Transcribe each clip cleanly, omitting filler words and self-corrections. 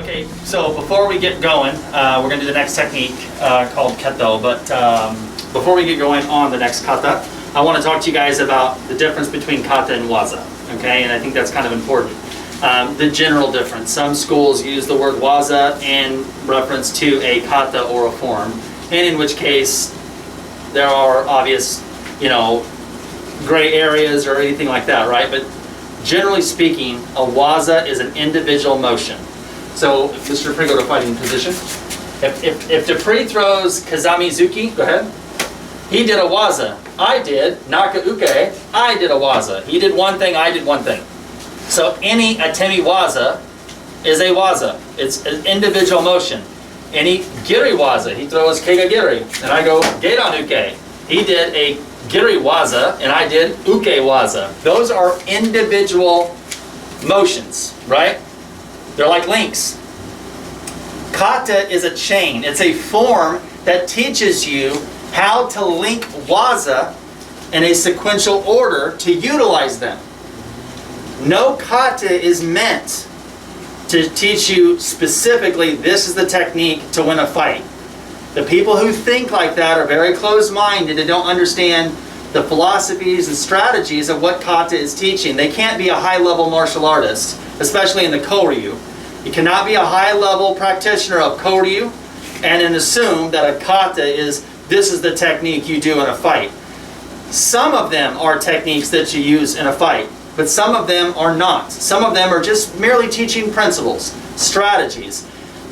Okay, so before we get going, we're going to do the next technique called keto, but before we get going on the next kata, I want to talk to you guys about the difference between kata and waza, okay? And I think that's kind of important. The general difference. Some schools use the word waza in reference to a kata or a form, and in which case there are obvious, gray areas or anything like that, right? But generally speaking, a waza is an individual motion. So, Mr. Dupree, go to fighting position. If Dupree throws Kazamizuki, go ahead. He did a waza. I did Naka Uke. I did a waza. He did one thing, I did one thing. So any Atemi waza is a waza. It's an individual motion. Any Giri waza, he throws Kega Giri, and I go Geiran Uke. He did a Giri waza, and I did Uke waza. Those are individual motions, right? They're like links. Kata is a chain. It's a form that teaches you how to link waza in a sequential order to utilize them. No kata is meant to teach you specifically this is the technique to win a fight. The people who think like that are very closed-minded and don't understand the philosophies and strategies of what kata is teaching. They can't be a high-level martial artist, especially in the Koryu. You cannot be a high-level practitioner of Koryu and then assume that a kata is, this is the technique you do in a fight. Some of them are techniques that you use in a fight, but some of them are not. Some of them are just merely teaching principles, strategies.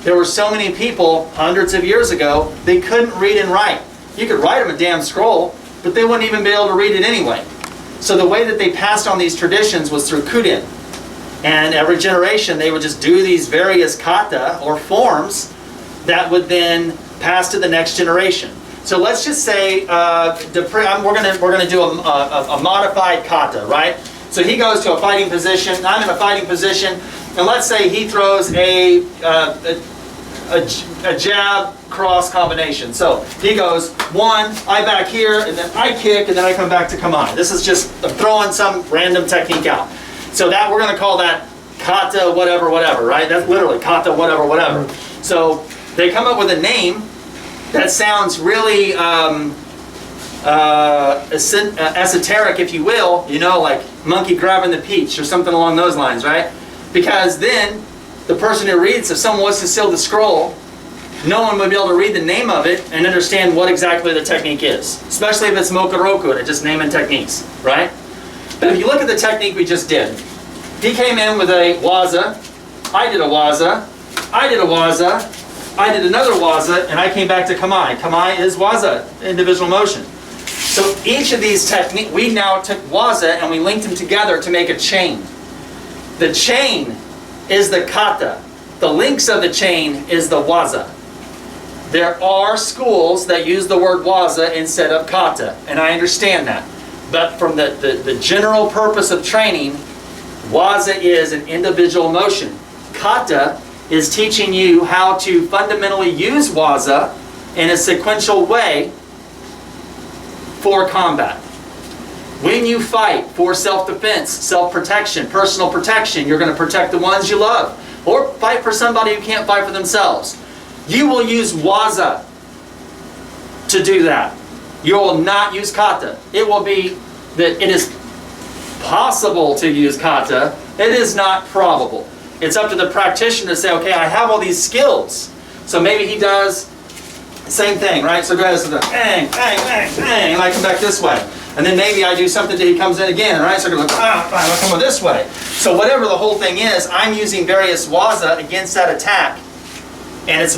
There were so many people hundreds of years ago, they couldn't read and write. You could write them a damn scroll, but they wouldn't even be able to read it anyway. So the way that they passed on these traditions was through kuden. And every generation they would just do these various kata or forms that would then pass to the next generation. So let's just say we're gonna do a modified kata, right? So he goes to a fighting position. I'm in a fighting position, and let's say he throws a jab cross combination. So he goes one, I back here, and then I kick, and then I come back to Kamae. This is just throwing some random technique out. So that we're going to call that kata whatever whatever, right? That's literally kata whatever whatever. So they come up with a name that sounds really esoteric, if you will, like monkey grabbing the peach or something along those lines, right? Because then the person who reads, if someone was to seal the scroll, no one would be able to read the name of it and understand what exactly the technique is. Especially if it's Mokuroku and it's just naming techniques, right? But if you look at the technique we just did, he came in with a waza, I did a waza, I did a waza, I did another waza, and I came back to Kamae. Kamae is waza, individual motion. So each of these techniques, we now took waza and we linked them together to make a chain. The chain is the kata. The links of the chain is the waza. There are schools that use the word waza instead of kata, and I understand that. But from the general purpose of training, waza is an individual motion. Kata is teaching you how to fundamentally use waza in a sequential way for combat. When you fight for self-defense, self-protection, personal protection, you're going to protect the ones you love. Or fight for somebody who can't fight for themselves. You will use waza to do that. You will not use kata. It will be that it is possible to use kata. It is not probable. It's up to the practitioner to say, okay, I have all these skills. So maybe he does the same thing, right? So go ahead, so bang, bang, bang, bang, and I come back this way. And then maybe I do something till he comes in again, right? So I go, I'll come this way. So whatever the whole thing is, I'm using various waza against that attack. And it's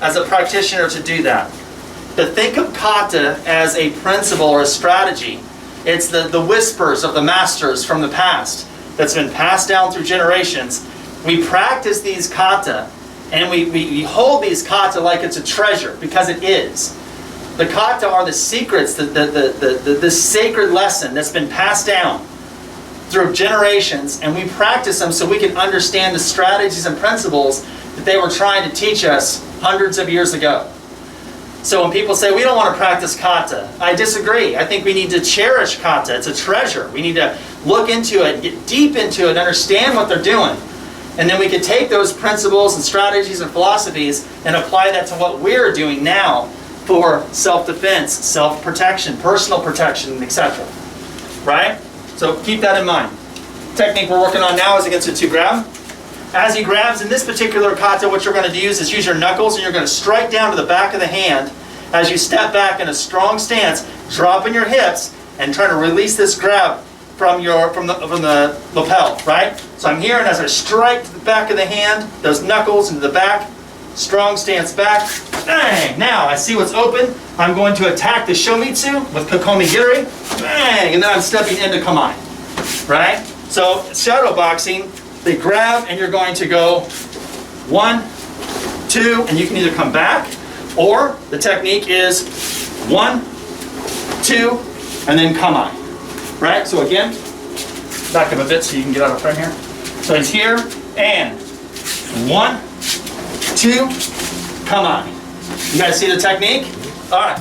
as a practitioner, to do that. To think of kata as a principle or a strategy, it's the whispers of the masters from the past that's been passed down through generations. We practice these kata, and we hold these kata like it's a treasure, because it is. The kata are the secrets, the sacred lesson that's been passed down through generations, and we practice them so we can understand the strategies and principles that they were trying to teach us hundreds of years ago. So when people say, we don't want to practice kata, I disagree. I think we need to cherish kata. It's a treasure. We need to look into it, get deep into it, and understand what they're doing. And then we could take those principles and strategies and philosophies and apply that to what we're doing now for self-defense, self-protection, personal protection, etc. Right? So keep that in mind. Technique we're working on now is against a 2 grab. As he grabs, in this particular kata, what you're going to use is use your knuckles and you're going to strike down to the back of the hand as you step back in a strong stance, dropping your hips and trying to release this grab from the lapel, right? So I'm here, and as I strike to the back of the hand, those knuckles into the back, strong stance back, bang! Now I see what's open. I'm going to attack the Shomitsu with Kokomi Giri, bang! And then I'm stepping into Kamae, right? So shadow boxing, they grab and you're going to go 1, 2, and you can either come back, or the technique is 1, 2, and then Kamae. Right? So again, back up a bit so you can get out of front here. So he's here, and 1, 2, Kamae. You guys see the technique? All right.